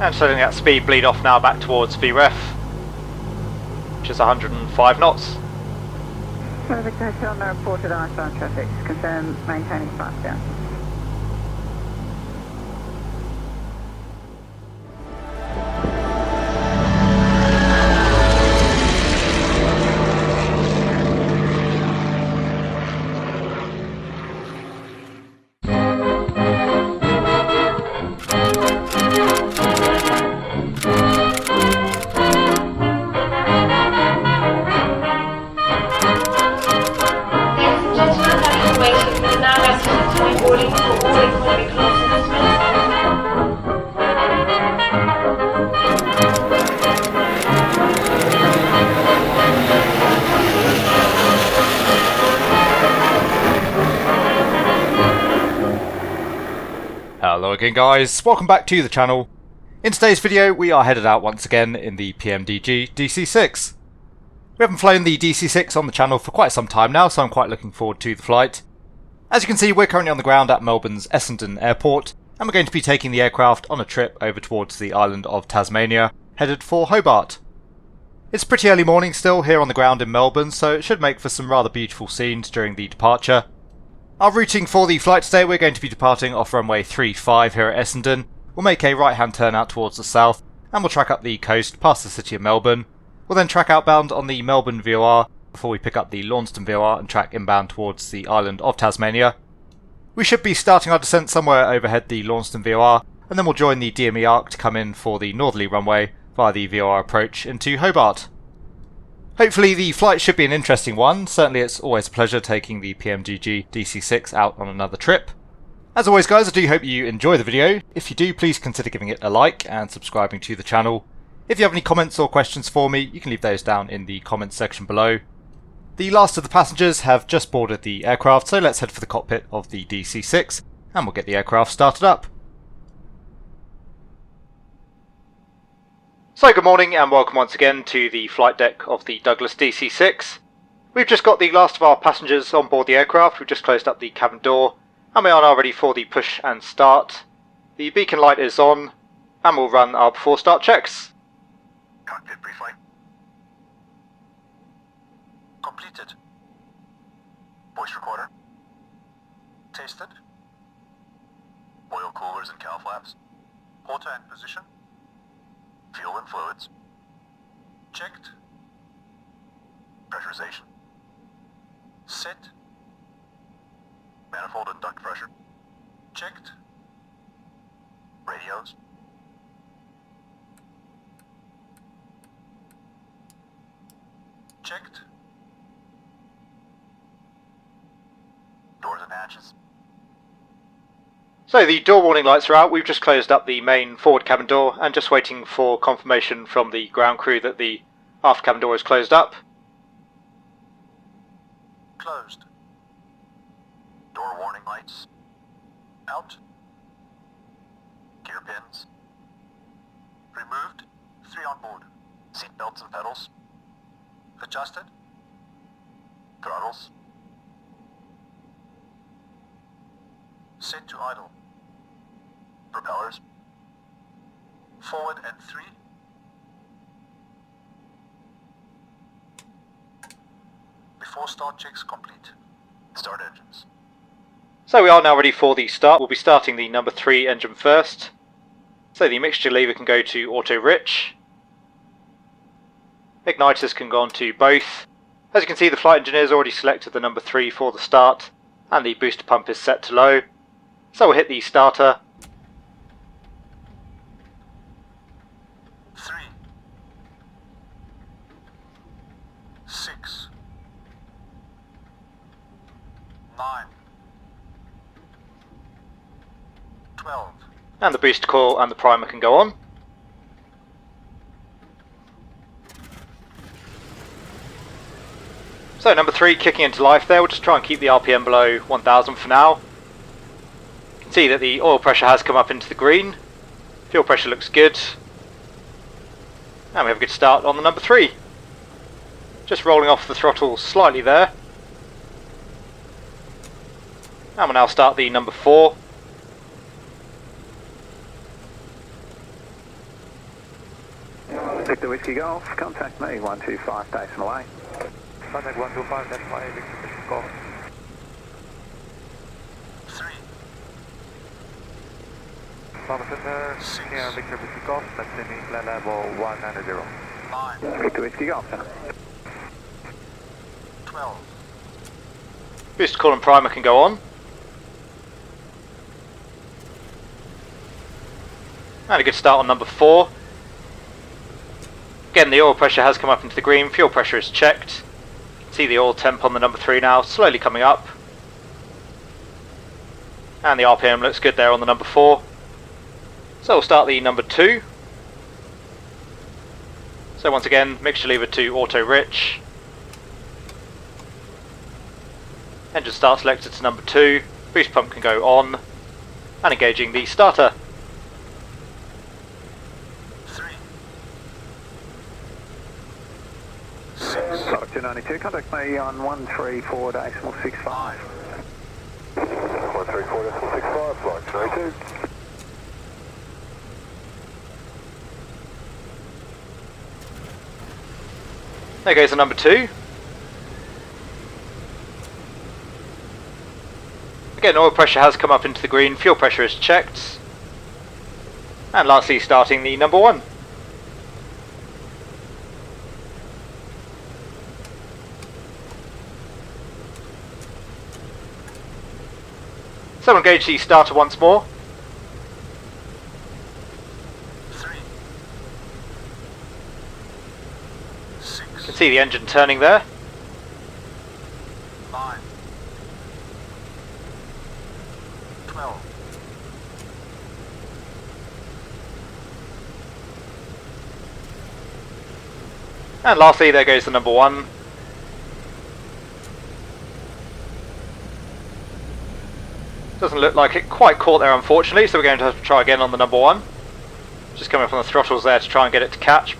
And so letting that speed bleed off now back towards VREF, which is 105 knots. Notification on the reported ice-bound traffic. Confirm maintaining flight down. Hello again guys, welcome back to the channel. In today's video we are headed out once again in the PMDG DC-6. We haven't flown the DC-6 on the channel for quite some time now, so I'm quite looking forward to the flight. As you can see, we're currently on the ground at Melbourne's Essendon airport, and we're going to be taking the aircraft on a trip over towards the island of Tasmania, headed for Hobart. It's pretty early morning still here on the ground in Melbourne, so it should make for some rather beautiful scenes during the departure. Our routing for the flight today, we're going to be departing off runway 35 here at Essendon. We'll make a right hand turn out towards the south, and we'll track up the coast past the city of Melbourne. We'll then track outbound on the Melbourne VOR before we pick up the Launceston VOR and track inbound towards the island of Tasmania. We should be starting our descent somewhere overhead the Launceston VOR, and then we'll join the DME arc to come in for the northerly runway via the VOR approach into Hobart. Hopefully the flight should be an interesting one. Certainly it's always a pleasure taking the PMDG DC-6 out on another trip. As always guys, I do hope you enjoy the video. If you do, please consider giving it a like and subscribing to the channel. If you have any comments or questions for me, you can leave those down in the comments section below. The last of the passengers have just boarded the aircraft, so let's head for the cockpit of the DC-6 and we'll get the aircraft started up. So good morning and welcome once again to the flight deck of the Douglas DC-6. We've just got the last of our passengers on board the aircraft. We've just closed up the cabin door and we are now ready for the push and start. The beacon light is on and we'll run our before start checks. Cockpit pre-flight completed. Voice recorder tested. Oil coolers and cowl flaps. HOTAS in position. Fuel and fluids checked. Pressurization set. Manifold and duct pressure checked. Radios checked. Doors and hatches. So the door warning lights are out. We've just closed up the main forward cabin door and just waiting for confirmation from the ground crew that the aft cabin door is closed up. Closed. Door warning lights out. Gear pins removed. 3 on board. Seat belts and pedals adjusted. Throttles set to idle. Propellers forward and 3. Before start checks complete. Start engines. So we are now ready for the start. We'll be starting the number 3 engine first. So the mixture lever can go to auto rich. Igniters can go on to both. As you can see, the flight engineer's already selected the number 3 for the start and the booster pump is set to low. So we'll hit the starter. 3 6 9 12. And the booster coil and the primer can go on. So number 3 kicking into life there. We'll just try and keep the RPM below 1000 for now. You can see that the oil pressure has come up into the green. Fuel pressure looks good. And we have a good start on the number 3. Just rolling off the throttle slightly there. And we'll now start the number 4. Victor Whiskey Golf, contact me, 125 decimal 8. Contact 125 decimal 8, Victor Whiskey Golf. 3. Papa Center, here Victor Whiskey Golf, maintaining flight level 190. 9. Victor Whiskey Golf, sir. 12. Booster call and primer can go on. And a good start on number 4. Again, the oil pressure has come up into the green, fuel pressure is checked. See the oil temp on the number 3 now, slowly coming up. And the RPM looks good there on the number 4. So we'll start the number 2. So once again, mixture lever to auto rich. Engine start selected to number 2. Boost pump can go on. And engaging the starter. 3. 292, contact me on 134 decimal 65. 134 decimal 65, flight 292. There goes the number 2. Again, oil pressure has come up into the green, fuel pressure is checked. And lastly, starting the number 1. So engage the starter once more. 3. 6. You can see the engine turning there. 9. 12. And lastly, there goes the number 1. Doesn't look like it quite caught there, unfortunately, so we're going to have to try again on the number 1. Just coming up on the throttles there to try and get it to catch.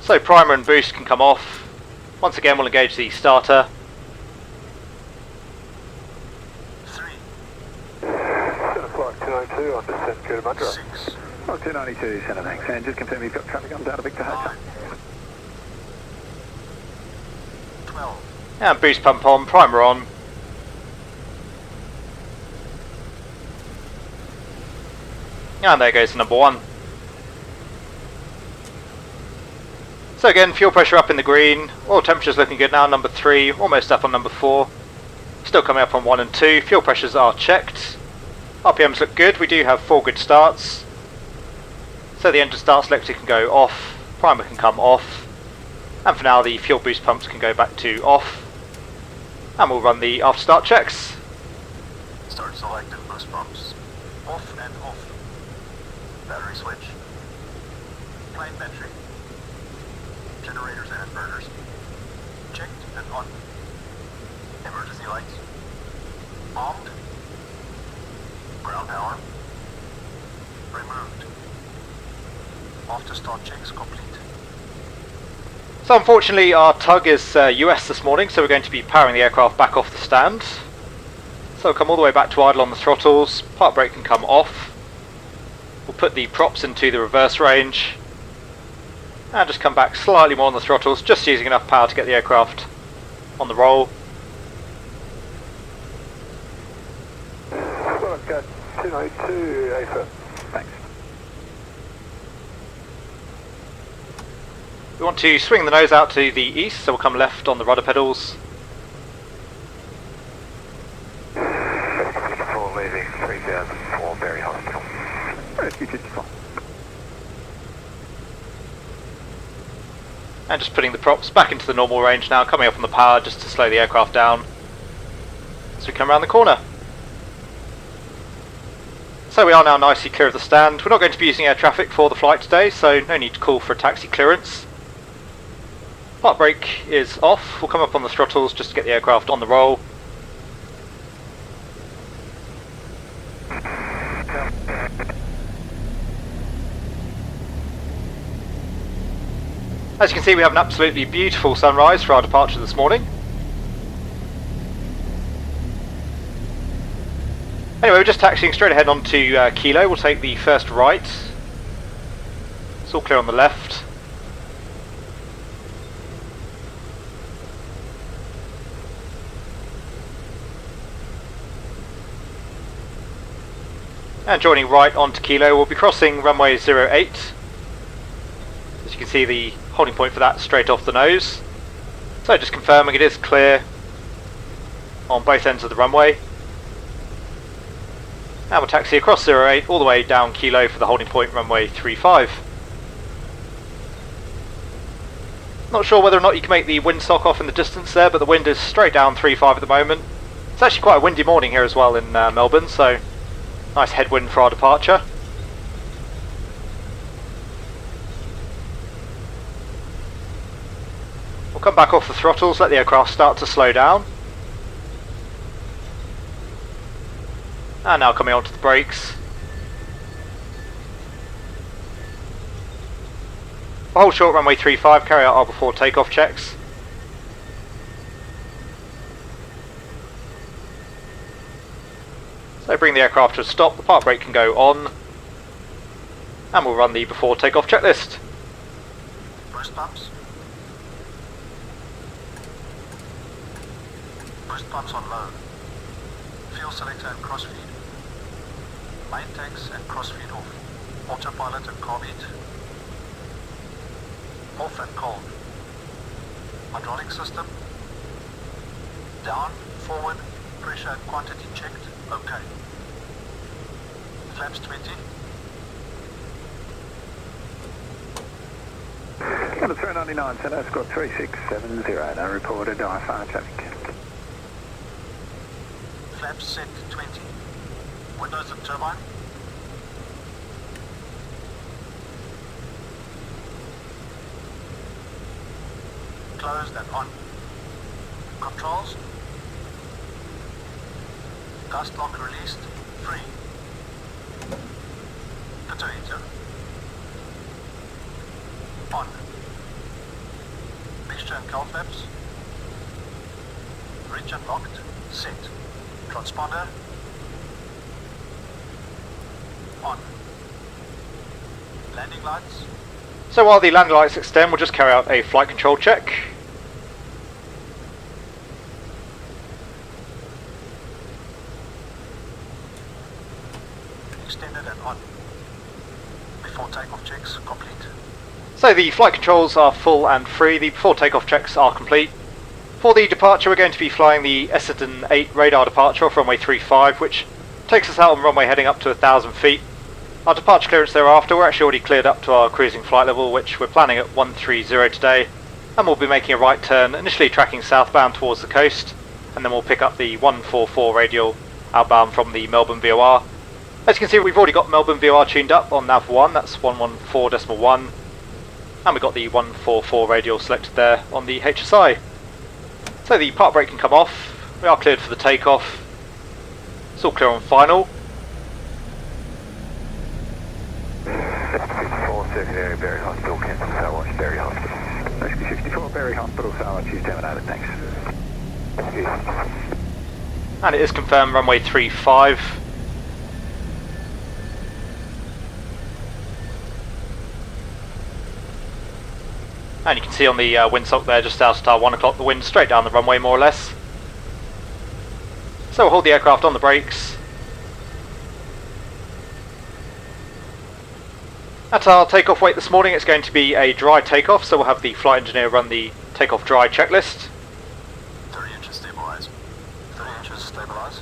So primer and boost can come off. Once again, we'll engage the starter. 3. Center flight 292 on descent to Madra. 6. Oh, 292, Centre, thanks. And just confirm you've got traffic on Delta Victor Hotel. 9. 12. And boost pump on, primer on. And there goes the number 1. So again, fuel pressure up in the green, oil temperature's looking good now, number 3, almost up on number 4. Still coming up on 1 and 2, fuel pressures are checked. RPMs look good, we do have 4 good starts. So the engine start selector can go off, primer can come off. And for now the fuel boost pumps can go back to off. And we'll run the after start checks. Start selected, boost pumps. Off and off. Battery switch. Plane battery. Generators and inverters. Checked and on. Emergency lights. Armed. Ground power. Removed. After start checks complete. So unfortunately our tug is US this morning, so we're going to be powering the aircraft back off the stand. So we'll come all the way back to idle on the throttles, park brake can come off. We'll put the props into the reverse range. And just come back slightly more on the throttles, just using enough power to get the aircraft on the roll. Well, I've got 292 AFA. Thanks. We want to swing the nose out to the east, so we'll come left on the rudder pedals. Full leaving 3004 Berry Hospital. Rescue 54. And just putting the props back into the normal range now, coming up on the power just to slow the aircraft down as we come around the corner. So we are now nicely clear of the stand. We're not going to be using air traffic for the flight today, so no need to call for a taxi clearance. Park brake is off. We'll come up on the throttles just to get the aircraft on the roll. As you can see, we have an absolutely beautiful sunrise for our departure this morning. Anyway, we're just taxiing straight ahead onto Kilo. We'll take the first right. It's all clear on the left. And joining right onto Kilo, we'll be crossing runway 08. As you can see, the holding point for that straight off the nose. So just confirming it is clear on both ends of the runway. And we'll taxi across 08 all the way down Kilo for the holding point runway 35. Not sure whether or not you can make the windsock off in the distance there, but the wind is straight down 35 at the moment. It's actually quite a windy morning here as well in Melbourne, so nice headwind for our departure. We'll come back off the throttles, let the aircraft start to slow down. And now coming onto the brakes. We'll hold short runway 35, carry out our before takeoff checks. So bring the aircraft to a stop, the park brake can go on. And we'll run the before takeoff checklist. Boost pumps. Boost pumps on low. Fuel selector and crossfeed. Main tanks and crossfeed off. Autopilot and carb heat. Off and cold. Hydraulic system. Down, forward, pressure and quantity checked. Okay. Flaps 20. Number 399, Center, squad 3670, no reported IFR traffic. Flaps set 20. Windows and turbine. Closed and on. Controls. Gust lock released. Free. Pitot. On. Mixture and cowl flaps. Reach unlocked. Set. Transponder. On. Landing lights. So while the landing lights extend, we'll just carry out a flight control check. Extended and on. Before takeoff checks complete. So the flight controls are full and free, the before takeoff checks are complete. For the departure, we're going to be flying the Essendon 8 radar departure off runway 35, which takes us out on runway heading up to 1,000 feet. Our departure clearance thereafter, we're actually already cleared up to our cruising flight level, which we're planning at 130 today, and we'll be making a right turn, initially tracking southbound towards the coast, and then we'll pick up the 144 radial outbound from the Melbourne VOR. As you can see, we've already got Melbourne VOR tuned up on nav 1, that's 114.1, and we've got the 144 radial selected there on the HSI. So the park brake can come off, we are cleared for the takeoff, it's all clear on final. 64 secondary Berry Hospital, cancel Salwatch, Berry Hospital. Rescue 64, Berry Hospital, Salwatch is terminated, thanks. And it is confirmed runway 35. And you can see on the windsock there, just out at 1 o'clock, the wind straight down the runway more or less. So we'll hold the aircraft on the brakes. At our takeoff weight this morning, it's going to be a dry takeoff, so we'll have the flight engineer run the takeoff dry checklist. 30 inches stabilize. 30 inches stabilize.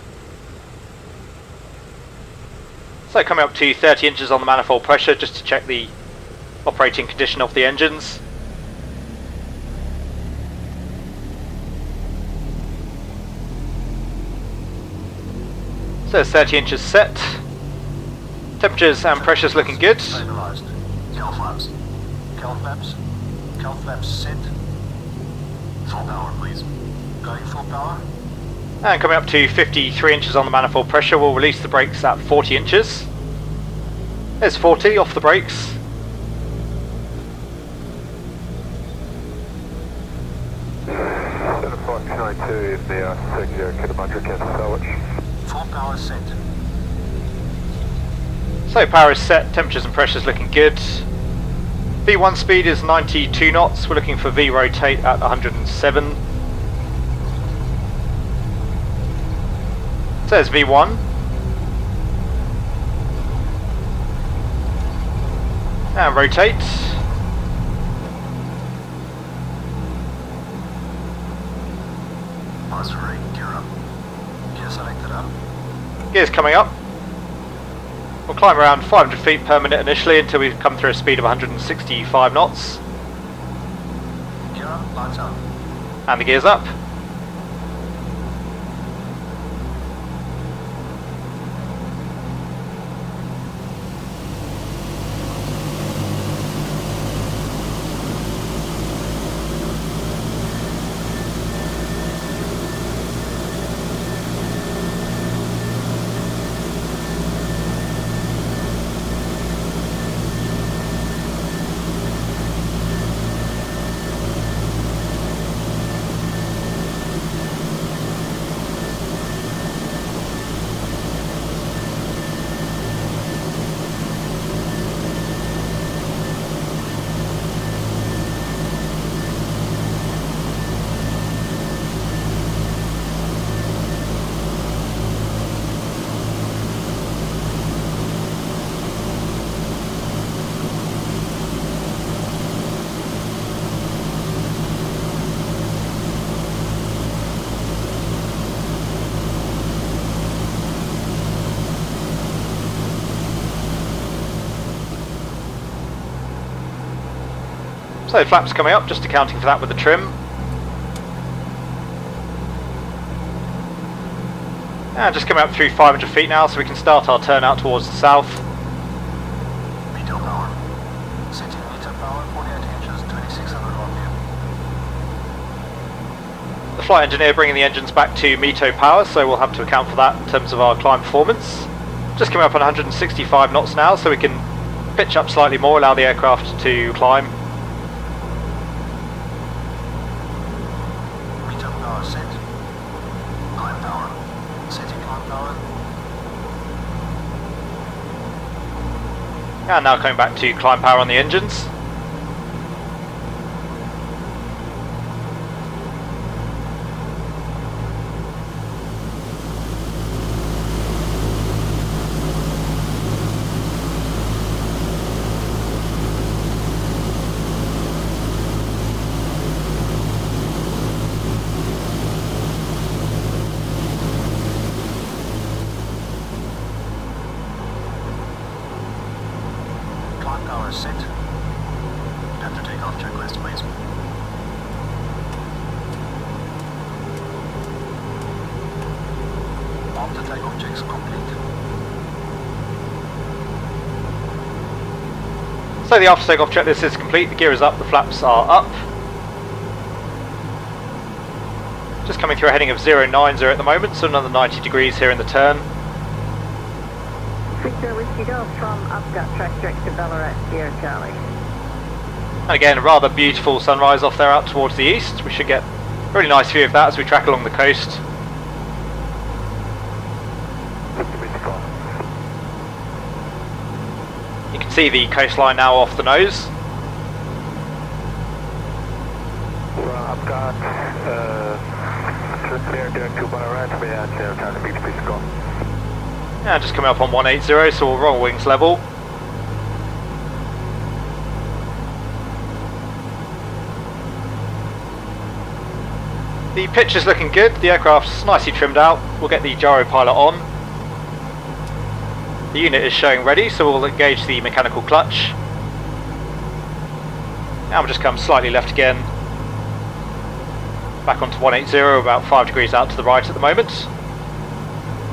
So coming up to 30 inches on the manifold pressure, just to check the operating condition of the engines. So 30 inches set. Temperatures and pressures looking good. Stabilized. Cowl flaps. Cowl flaps. Cowl flaps set. Full power, please. Going full power. And coming up to 53 inches on the manifold pressure, we'll release the brakes at 40 inches. There's 40 off the brakes. Center 592 is now secondary Kitamadra, cancel Salwatch. Full power set. So power is set, temperatures and pressures looking good. V1 speed is 92 knots, we're looking for V rotate at 107. Says V1. And rotate. Pass rate, gear up. Gear selected up. Gears coming up. We'll climb around 500 feet per minute initially until we come through a speed of 165 knots. Gear up, lights up. And the gears up. So flaps coming up, just accounting for that with the trim. And just coming up through 500 feet now, so we can start our turn out towards the south. Meter power. Setting meter power, 48 inches, 2600 RPM. The flight engineer bringing the engines back to METO power, so we'll have to account for that in terms of our climb performance. Just coming up on 165 knots now, so we can pitch up slightly more, allow the aircraft to climb. Meter power set. Climb power. Setting climb power. And now coming back to climb power on the engines. Climb power set. After takeoff checklist, please. After takeoff checks complete. So the after takeoff checklist is complete, the gear is up, the flaps are up. Just coming through a heading of 090 at the moment, so another 90 degrees here in the turn. Victor Whiskey Golf from Upgut track direct to Ballarat, Sierra Charlie. And again, a rather beautiful sunrise off there out towards the east. We should get a really nice view of that as we track along the coast. You can see the coastline now off the nose. Upgut, clear direct to Ballarat, we are Sierra Charlie Beach, please go. And just coming up on 180, so we'll roll wings level. The pitch is looking good, the aircraft's nicely trimmed out. We'll get the gyro pilot on. The unit is showing ready, so we'll engage the mechanical clutch. Now we'll just come slightly left again. Back onto 180, about 5 degrees out to the right at the moment.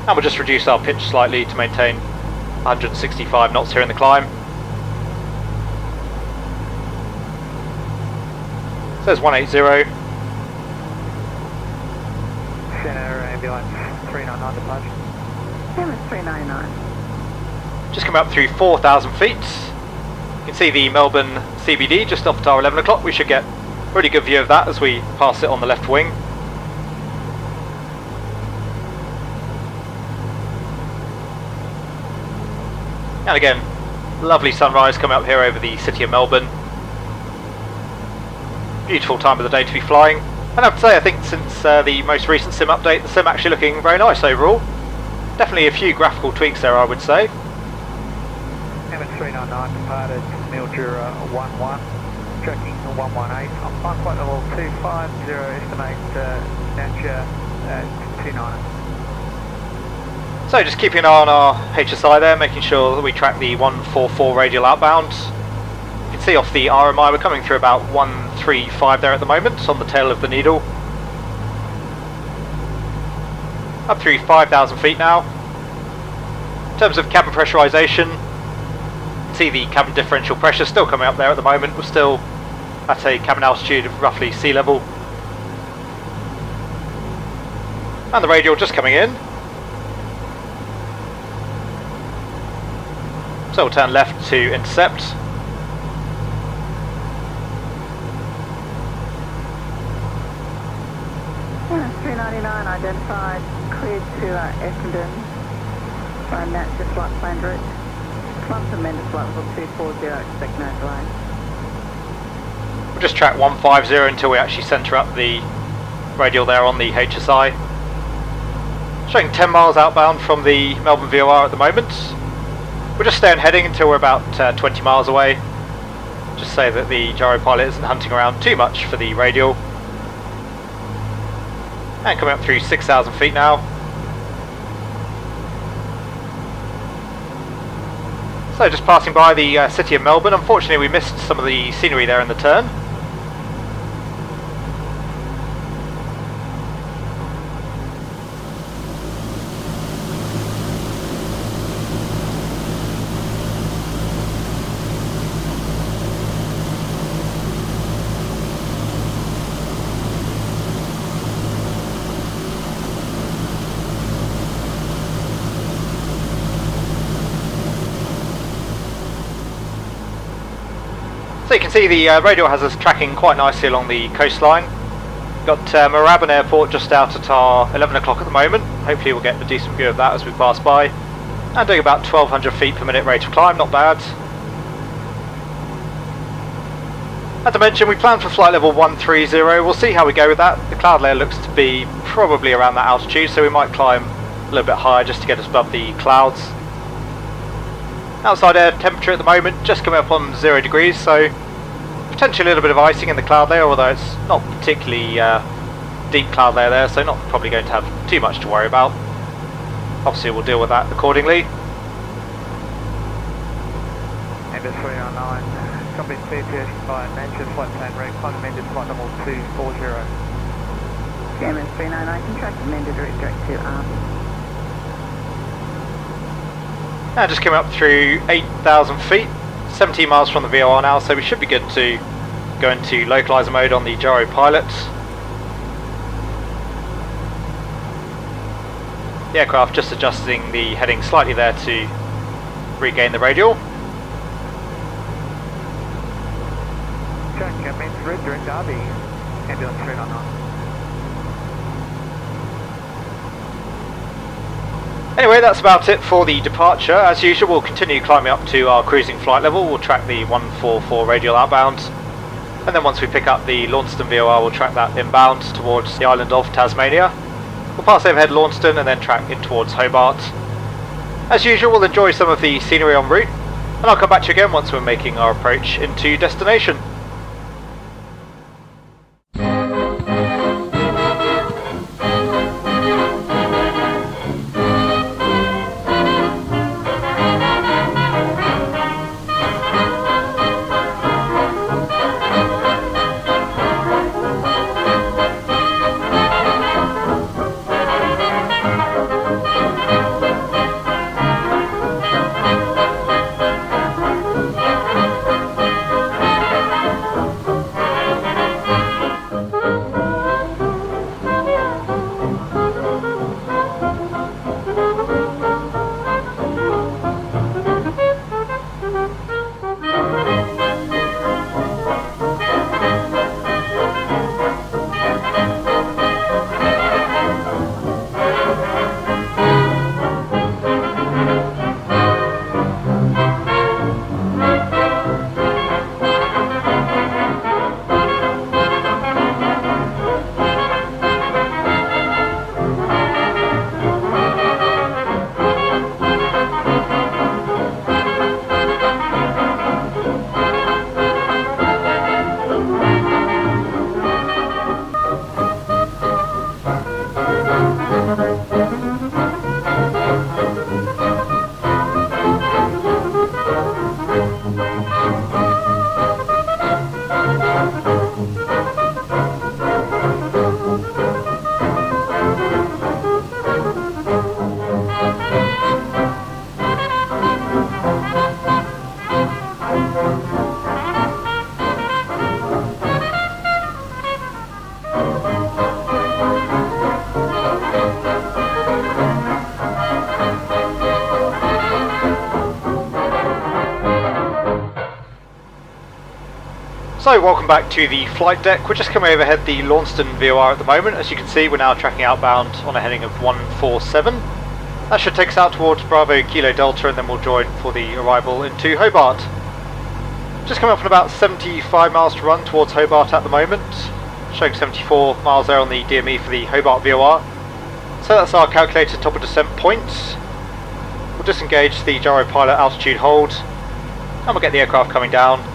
And we'll just reduce our pitch slightly to maintain 165 knots here in the climb. Says 180. Center ambulance 399 departure. Seamus 399. Just coming up through 4,000 feet. You can see the Melbourne CBD just off at our 11 o'clock. We should get a really good view of that as we pass it on the left wing. And again, lovely sunrise coming up here over the city of Melbourne. Beautiful time of the day to be flying. And I have to say, I think since the most recent sim update, the sim actually looking very nice overall. Definitely a few graphical tweaks there, I would say. MS399 departed Mildura 11, tracking 118, on flight level 250, estimate Nature at 29. So just keeping an eye on our HSI there, making sure that we track the 144 radial outbound. You can see off the RMI we're coming through about 135 there at the moment on the tail of the needle. Up through 5,000 feet now. In terms of cabin pressurisation, see the cabin differential pressure still coming up there at the moment. We're still at a cabin altitude of roughly sea level. And the radial just coming in. So we'll turn left to intercept. Yeah, 399 identified, cleared to Essendon by Nature flight planned route. Climb to Mendes flight level 240, expect no delay. We'll just track 150 until we actually centre up the radial there on the HSI. Showing 10 miles outbound from the Melbourne VOR at the moment. We'll just stay on heading until we're about 20 miles away. Just so that the gyro pilot isn't hunting around too much for the radial. And coming up through 6,000 feet now. So just passing by the city of Melbourne. Unfortunately we missed some of the scenery there in the turn. So you can see the radial has us tracking quite nicely along the coastline. Got Moorabbin Airport just out at our 11 o'clock at the moment. Hopefully we'll get a decent view of that as we pass by. And doing about 1200 feet per minute rate of climb, not bad. As I mentioned, we plan for flight level 130. We'll see how we go with that. The cloud layer looks to be probably around that altitude, so we might climb a little bit higher just to get us above the clouds. Outside air temperature at the moment just coming up on 0 degrees, so potentially a little bit of icing in the cloud layer, although it's not particularly deep cloud layer there, so not probably going to have too much to worry about. Obviously we'll deal with that accordingly. MS399, copy CPS by Nature flight plan route, climb amended flight level 240. MS399, contract amended route direct to AIRBUS. And just coming up through 8,000 feet, 17 miles from the VOR now, so we should be good to go into localizer mode on the gyro pilot. The aircraft just adjusting the heading slightly there to regain the radial. Jack, means red direct RB, ambulance 399. Anyway, that's about it for the departure. As usual, we'll continue climbing up to our cruising flight level. We'll track the 144 radial outbound. And then once we pick up the Launceston VOR, we'll track that inbound towards the island of Tasmania. We'll pass overhead Launceston and then track in towards Hobart. As usual, we'll enjoy some of the scenery en route. And I'll come back to you again once we're making our approach into destination. So welcome back to the flight deck. We're just coming overhead the Launceston VOR at the moment. As you can see, we're now tracking outbound on a heading of 147. That should take us out towards Bravo Kilo Delta, and then we'll join for the arrival into Hobart. Just coming up on about 75 miles to run towards Hobart at the moment, showing 74 miles there on the DME for the Hobart VOR. So that's our calculated top of descent point. We'll disengage the gyro pilot altitude hold, and we'll get the aircraft coming down.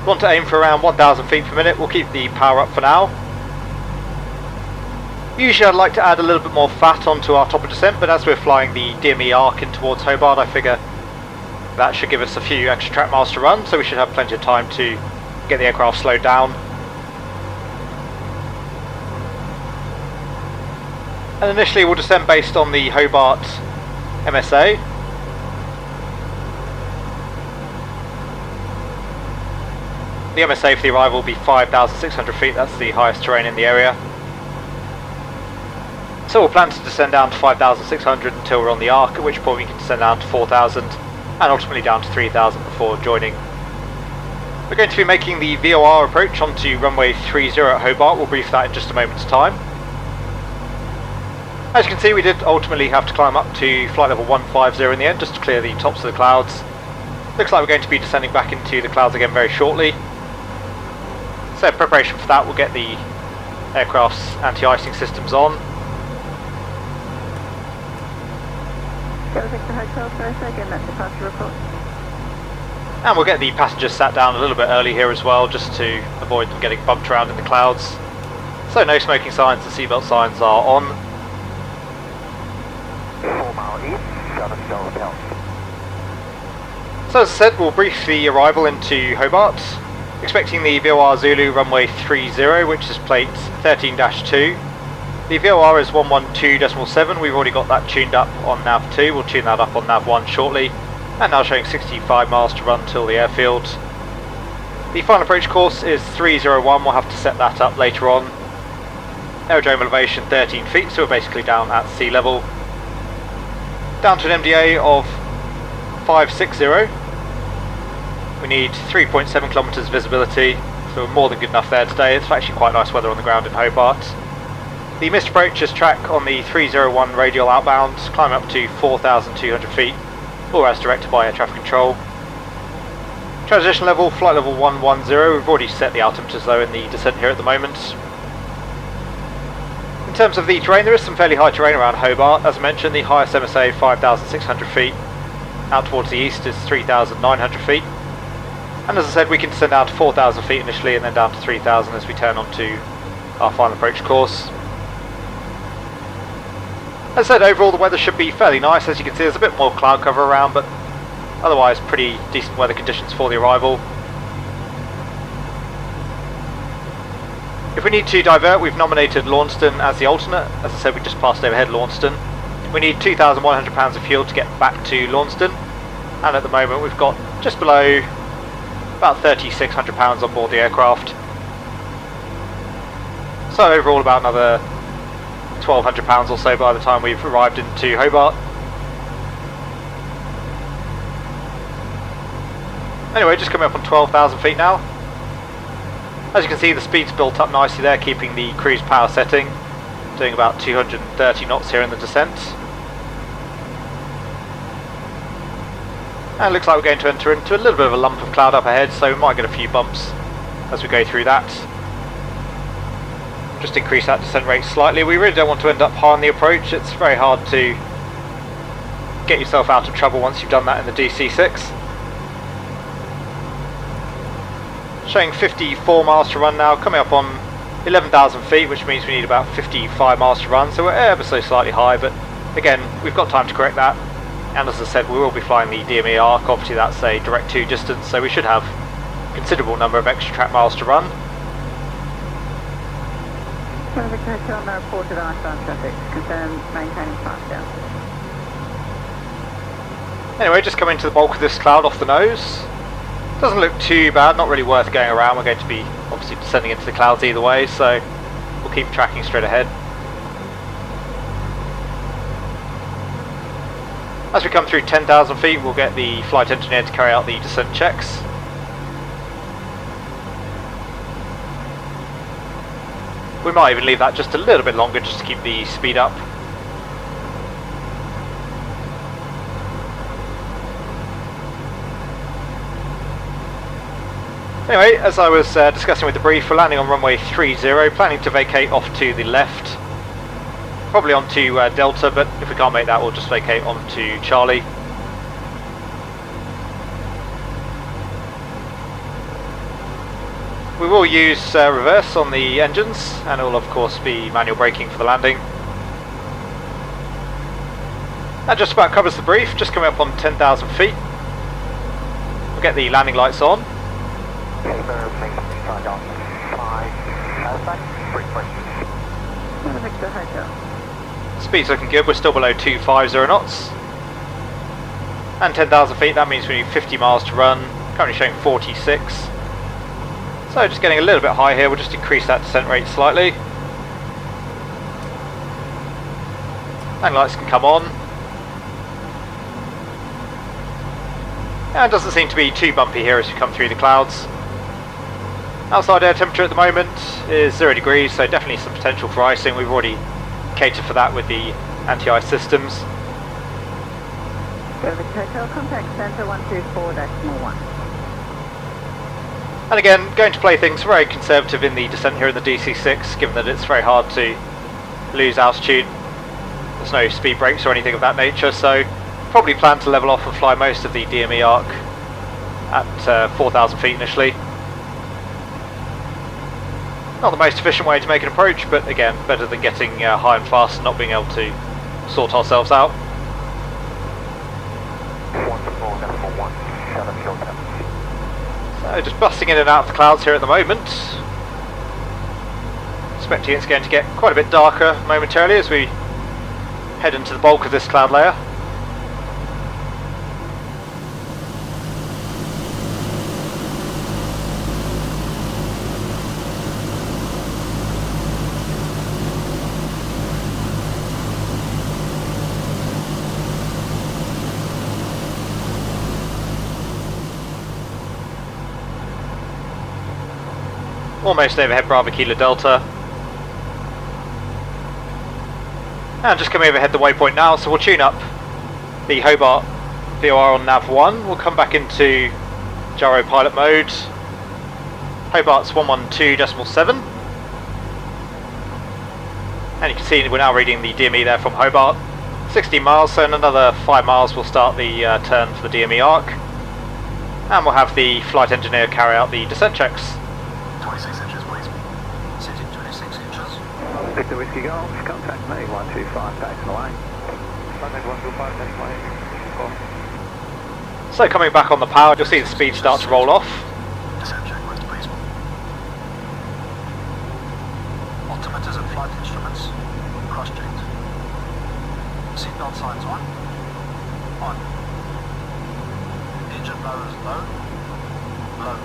We want to aim for around 1,000 feet per minute. We'll keep the power up for now. Usually I'd like to add a little bit more fat onto our top of descent, but as we're flying the DME arc in towards Hobart, I figure that should give us a few extra track miles to run, so we should have plenty of time to get the aircraft slowed down. And initially we'll descend based on the Hobart MSA. The MSA for the arrival will be 5,600 feet, that's the highest terrain in the area. So we'll plan to descend down to 5,600 until we're on the arc, at which point we can descend down to 4,000 and ultimately down to 3,000 before joining. We're going to be making the VOR approach onto runway 30 at Hobart. We'll brief that in just a moment's time. As you can see, we did ultimately have to climb up to flight level 150 in the end, just to clear the tops of the clouds. Looks like we're going to be descending back into the clouds again very shortly. So in preparation for that, we'll get the aircraft's anti-icing systems on. Go Victor Hotel for a second, that's departure report. And we'll get the passengers sat down a little bit early here as well, just to avoid them getting bumped around in the clouds. So no smoking signs and seatbelt signs are on. 4 mile east, 7 Hotel. So as I said, we'll brief the arrival into Hobart. Expecting the VOR Zulu runway 30, which is plate 13-2. The VOR is 112.7, we've already got that tuned up on nav 2, we'll tune that up on nav 1 shortly. And now showing 65 miles to run till the airfield. The final approach course is 301, we'll have to set that up later on. Aerodrome elevation 13 feet, so we're basically down at sea level. Down to an MDA of 560. We need 3.7 kilometres visibility, so we're more than good enough there today. It's actually quite nice weather on the ground in Hobart. The missed approach is track on the 301 radial outbound, climb up to 4,200 feet, or as directed by air traffic control. Transition level, flight level 110, we've already set the altimeters though in the descent here at the moment. In terms of the terrain, there is some fairly high terrain around Hobart. As I mentioned, the highest MSA 5,600 feet, out towards the east is 3,900 feet. And as I said, we can descend down to 4,000 feet initially and then down to 3,000 as we turn onto our final approach course. As I said, overall the weather should be fairly nice. As you can see, there's a bit more cloud cover around, but otherwise pretty decent weather conditions for the arrival. If we need to divert, we've nominated Launceston as the alternate. As I said, we just passed overhead Launceston. We need 2,100 pounds of fuel to get back to Launceston, and at the moment we've got just below about £3,600 on board the aircraft. So overall about another £1,200 or so by the time we've arrived into Hobart. Anyway, just coming up on 12,000 feet now. As you can see, the speed's built up nicely there, keeping the cruise power setting, doing about 230 knots here in the descent. And it looks like we're going to enter into a little bit of a lump of cloud up ahead, so we might get a few bumps as we go through that. Just increase that descent rate slightly. We really don't want to end up high on the approach. It's very hard to get yourself out of trouble once you've done that in the DC-6. Showing 54 miles to run now, coming up on 11,000 feet, which means we need about 55 miles to run, so we're ever so slightly high, but again, we've got time to correct that. And as I said, we will be flying the DME arc, obviously that's a direct to distance, so we should have a considerable number of extra track miles to run. Victor Hotel, no reported icebound traffic, confirm maintaining fast down. Anyway, just coming to the bulk of this cloud off the nose. Doesn't look too bad, not really worth going around. We're going to be obviously descending into the clouds either way, so we'll keep tracking straight ahead. As we come through 10,000 feet, we'll get the flight engineer to carry out the descent checks. We might even leave that just a little bit longer just to keep the speed up. Anyway, as I was discussing with the brief, we're landing on runway 30, planning to vacate off to the left. Probably onto Delta, but if we can't make that, we'll just vacate onto Charlie. We will use reverse on the engines, and it will of course be manual braking for the landing. That just about covers the brief, just coming up on 10,000 feet. We'll get the landing lights on. Speed's looking good, we're still below 250 knots. And 10,000 feet, that means we need 50 miles to run, currently showing 46. So just getting a little bit high here, we'll just increase that descent rate slightly. Landing lights can come on. And it doesn't seem to be too bumpy here as we come through the clouds. Outside air temperature at the moment is 0 degrees, so definitely some potential for icing. We've already catered for that with the anti-ice systems. Service Hotel, contact Centre 124-1. And again, going to play things very conservative in the descent here in the DC-6, given that it's very hard to lose altitude. There's no speed brakes or anything of that nature, so probably plan to level off and fly most of the DME arc at 4,000 feet initially. Not the most efficient way to make an approach, but again, better than getting high and fast and not being able to sort ourselves out. So just busting in and out of the clouds here at the moment. Expecting it's going to get quite a bit darker momentarily as we head into the bulk of this cloud layer. Almost overhead Bravo Kilo Delta. And just coming overhead the waypoint now, so we'll tune up the Hobart VOR on nav 1. We'll come back into gyro pilot mode. Hobart's 112.7. And you can see we're now reading the DME there from Hobart. 16 miles, so in another 5 miles we'll start the turn for the DME arc. And we'll have the flight engineer carry out the descent checks. 26 inches, please. Sitting 26 inches. Victor Whiskey Golf, contact me, 125, taxing away. So coming back on the power, you'll see the speed start to roll off. Descent checklist, please. Altimeters and flight instruments cross-checked. Seatbelt signs on. On. Engine blower is low. Low.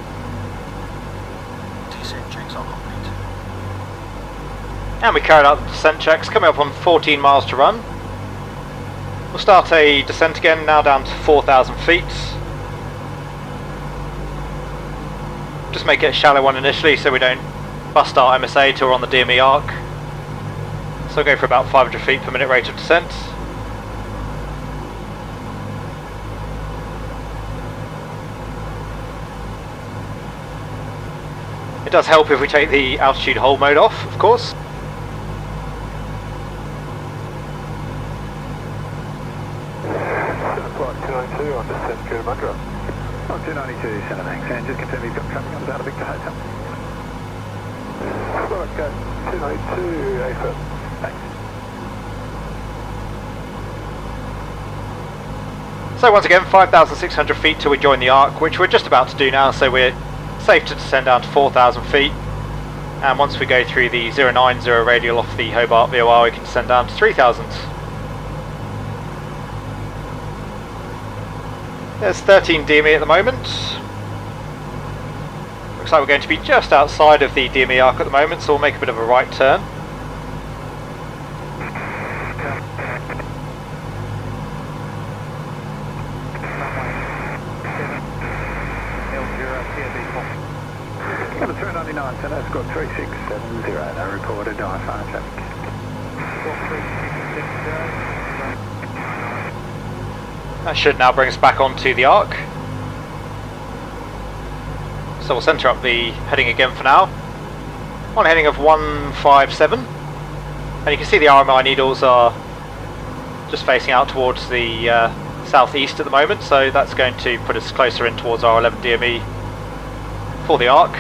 Descent checks are complete. And we carried out the descent checks, coming up on 14 miles to run. We'll start a descent again, now down to 4,000 feet. Just make it a shallow one initially so we don't bust our MSA till we're on the DME arc. So we'll go for about 500 feet per minute rate of descent. It does help if we take the altitude hold mode off, of course. On descent through Mudra. On 292, Centre thanks, and just confirm you've got traffic on Delta Victor Hotel. Right, go 292, AFIR. Thanks. So once again, 5,600 feet till we join the arc, which we're just about to do now, so we're safe to descend down to 4,000 feet. And once we go through the 090 radial off the Hobart VOR, we can descend down to 3,000. There's 13 DME at the moment. Looks like we're going to be just outside of the DME arc at the moment, so we'll make a bit of a right turn. Number 399, Centre, Squad 3670, no reported IFR traffic. Squad 3670. That should now bring us back onto the arc. So we'll centre up the heading again for now. On a heading of 157. And you can see the RMI needles are just facing out towards the southeast at the moment, so that's going to put us closer in towards our 11 DME for the arc.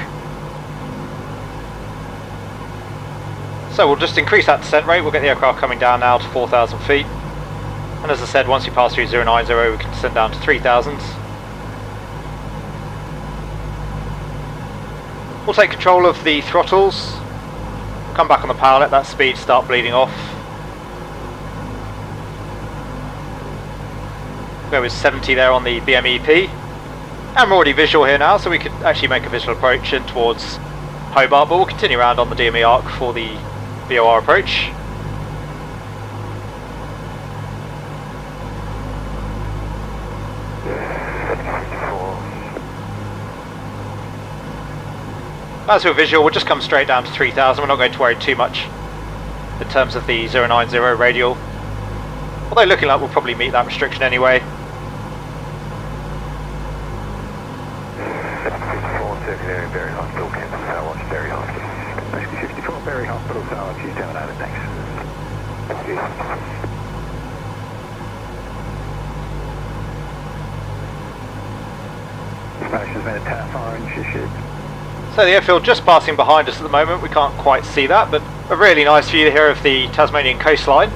So we'll just increase that descent rate. We'll get the aircraft coming down now to 4,000 feet. And as I said, once we pass through 090, we can descend down to 3,000. We'll take control of the throttles. Come back on the power, let that speed start bleeding off. Go with 70 there on the BMEP. And we're already visual here now, so we could actually make a visual approach in towards Hobart, but we'll continue around on the DME arc for the VOR approach. As we're visual, we'll just come straight down to 3,000. We're not going to worry too much in terms of the 090 radial. Although looking like we'll probably meet that restriction anyway. 54, secondary, Berry Hospital, cancel Tower Watch, Berry Hospital. Rescue 54, Berry Hospital, Tower Watch, you terminated, thanks. Information's been a tap orange issued. So the airfield just passing behind us at the moment. We can't quite see that, but a really nice view here of the Tasmanian coastline.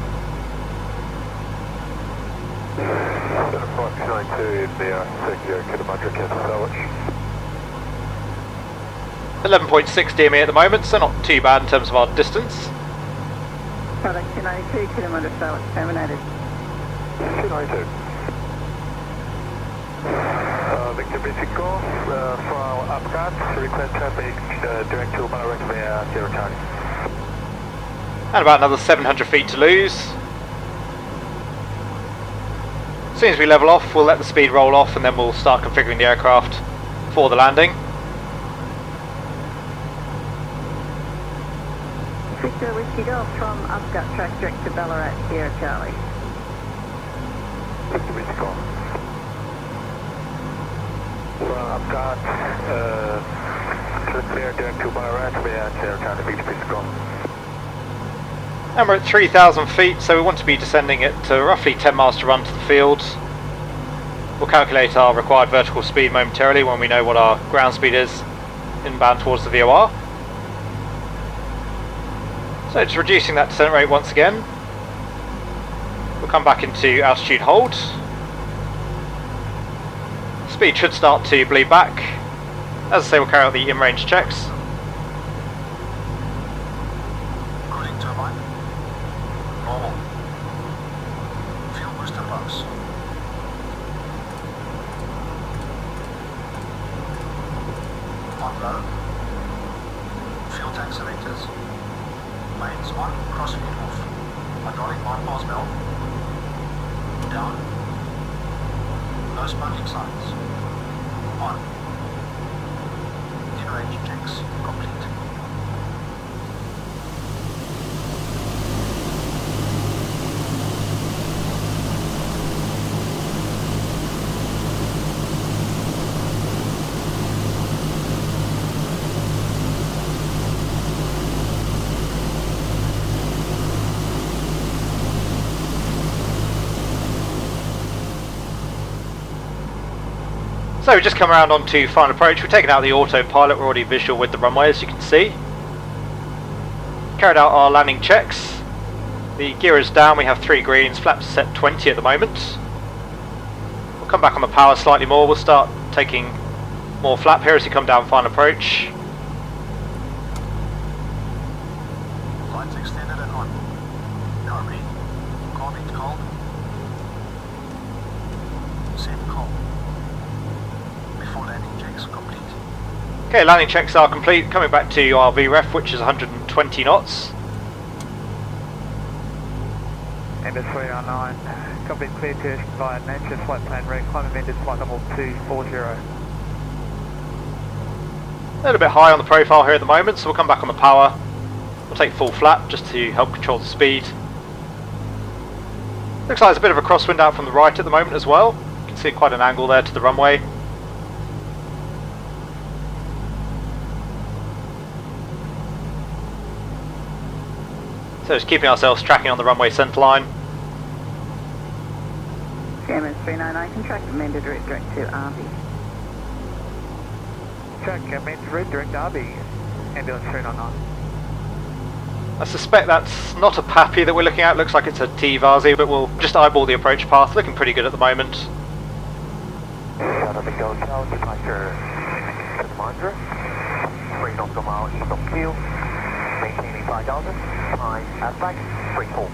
11.6 DME at the moment, so not too bad in terms of our distance. Product 292, kilometre Saitek terminated. 292. Victor Bisico, from Upcat, request traffic direct to Ballarat via Sierra Charlie. And about another 700 feet to lose. As soon as we level off, we'll let the speed roll off and then we'll start configuring the aircraft for the landing. Victor Whiskey Golf from Upcat track direct to Ballarat, Sierra Charlie. Victor Bisico. I've got clear direct to Ballarat via Sierra Charlie, Victor Bisico. And we're at 3,000 feet, so we want to be descending at roughly 10 miles to run to the field. We'll calculate our required vertical speed momentarily when we know what our ground speed is inbound towards the VOR. So just reducing that descent rate once again. We'll come back into altitude hold. Speed should start to bleed back. As I say, we'll carry out the in-range checks. Cooling turbine. Normal. Fuel booster box. On low. Fuel tank selectors. Lanes 1, crossfeed off. Hydraulic bypass valve. Down. No smoking signs. On. In-range checks complete. So we've just come around onto final approach. We've taken out the autopilot. We're already visual with the runway, as you can see. Carried out our landing checks. The gear is down. We have 3 greens. Flaps set 20 at the moment. We'll come back on the power slightly more. We'll start taking more flap here as you come down final approach. Lights extended and on. Carbine. Carbine cold. Set cold. Before landing checks complete. Okay, landing checks are complete. Coming back to our VREF, which is 120 knots. Ender 309, copy clear to via nature flight plan red, climb amended flight level 240. little bit high on the profile here at the moment, so we'll come back on the power. We'll take full flap just to help control the speed. Looks like there's a bit of a crosswind out from the right at the moment as well. You can see quite an angle there to the runway. So just keeping ourselves tracking on the runway centre line. CMS 399, contract amended route direct to RB. Check, amended route direct to RB, ambulance 399. I suspect that's not a PAPI that we're looking at, looks like it's a T-Vazi, but we'll just eyeball the approach path, looking pretty good at the moment. Shutdown Victor Hotel, departure Tasmania, 3 nautical mile east of Kiel, maintaining 5,000, time aspect 34.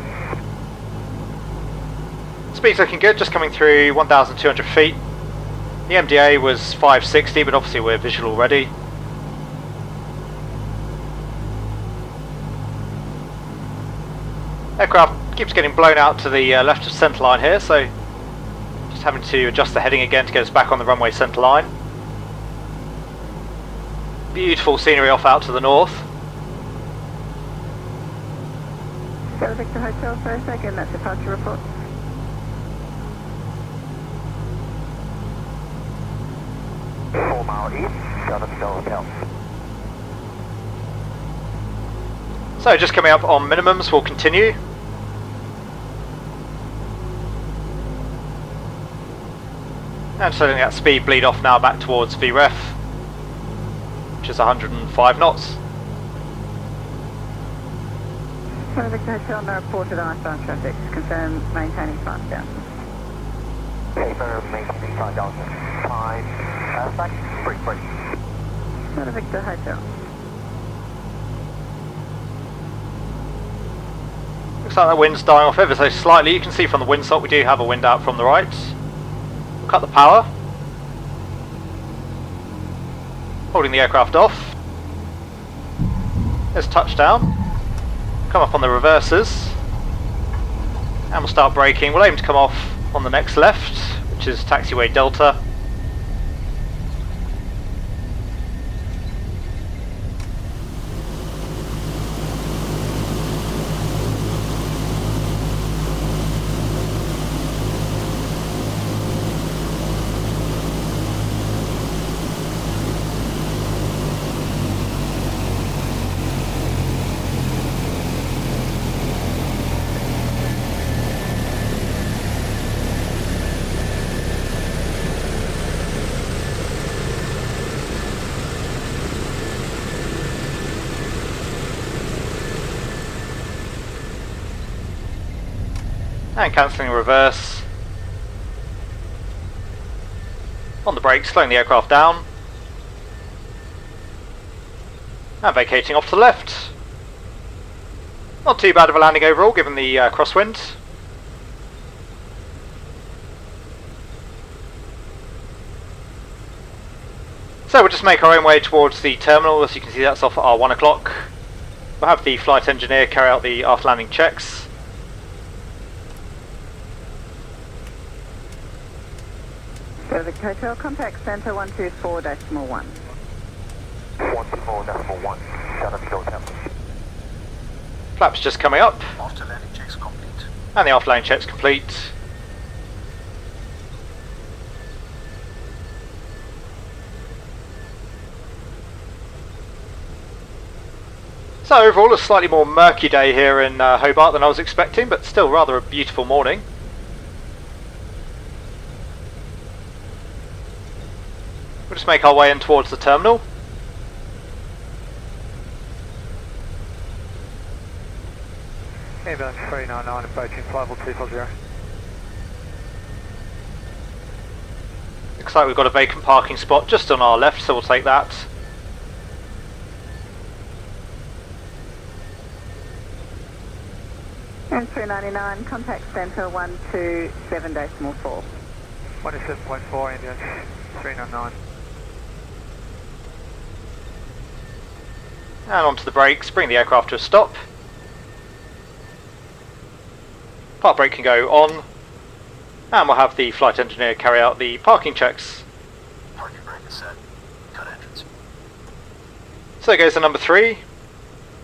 Speed's looking good, just coming through 1,200 feet. The MDA was 560, but obviously we're visual already. Aircraft keeps getting blown out to the left of centre line here, so just having to adjust the heading again to get us back on the runway centre line. Beautiful scenery off out to the north. Go Victor Hotel for a second, that's departure report. Four mile east, Shutdown Victor Hotel. So just coming up on minimums, we'll continue. And so letting that speed bleed off now back towards VREF, which is 105 knots. Go Victor Hotel, no reported icebound traffic. Confirm maintaining flight down. Paper, maintaining 5,000, time aspect 33. Go to Victor Hotel. Looks like that wind's dying off ever so slightly. You can see from the windsock we do have a wind out from the right. We'll cut the power. Holding the aircraft off. There's touchdown. Come up on the reverses. And we'll start braking. We'll aim to come off on the next left, which is taxiway Delta. And cancelling reverse. On the brakes, slowing the aircraft down. And vacating off to the left. Not too bad of a landing overall given the crosswind. So we'll just make our own way towards the terminal. As you can see, that's off at our 1 o'clock. We'll have the flight engineer carry out the aft landing checks. Go Victor Hotel, contact centre 124.1. 124.1, Shutdown Victor Hotel. Flaps just coming up. After landing checks complete. And the aft landing check's complete. So overall a slightly more murky day here in Hobart than I was expecting, but still rather a beautiful morning. We'll just make our way in towards the terminal. Ambulance 399 approaching flight level 240. Looks like we've got a vacant parking spot just on our left, so we'll take that. And 399, contact centre 127.4. 127.4, ambulance 399. And onto the brakes, bring the aircraft to a stop. Park brake can go on. And we'll have the flight engineer carry out the parking checks. Parking brake is set. Cut entrance. So there goes the number 3.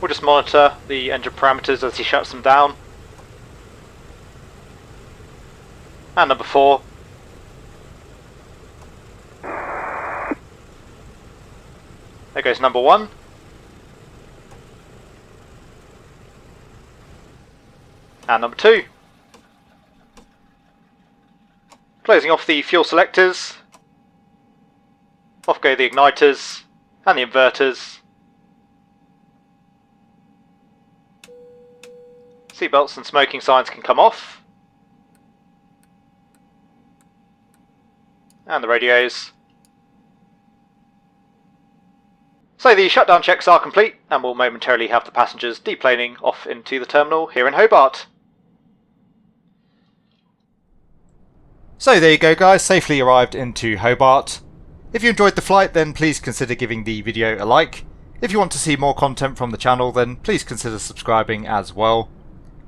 We'll just monitor the engine parameters as he shuts them down. And number 4. There goes number 1. And number 2. Closing off the fuel selectors. Off go the igniters and the inverters. Seatbelts and smoking signs can come off. And the radios. So the shutdown checks are complete, and we'll momentarily have the passengers deplaning off into the terminal here in Hobart. So there you go guys, safely arrived into Hobart. If you enjoyed the flight then please consider giving the video a like. If you want to see more content from the channel then please consider subscribing as well.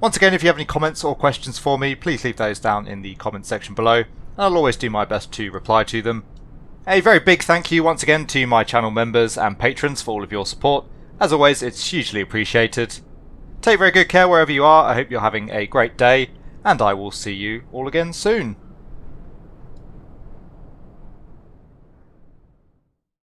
Once again, if you have any comments or questions for me, please leave those down in the comment section below, and I'll always do my best to reply to them. A very big thank you once again to my channel members and patrons for all of your support. As always, it's hugely appreciated. Take very good care wherever you are. I hope you're having a great day, and I will see you all again soon.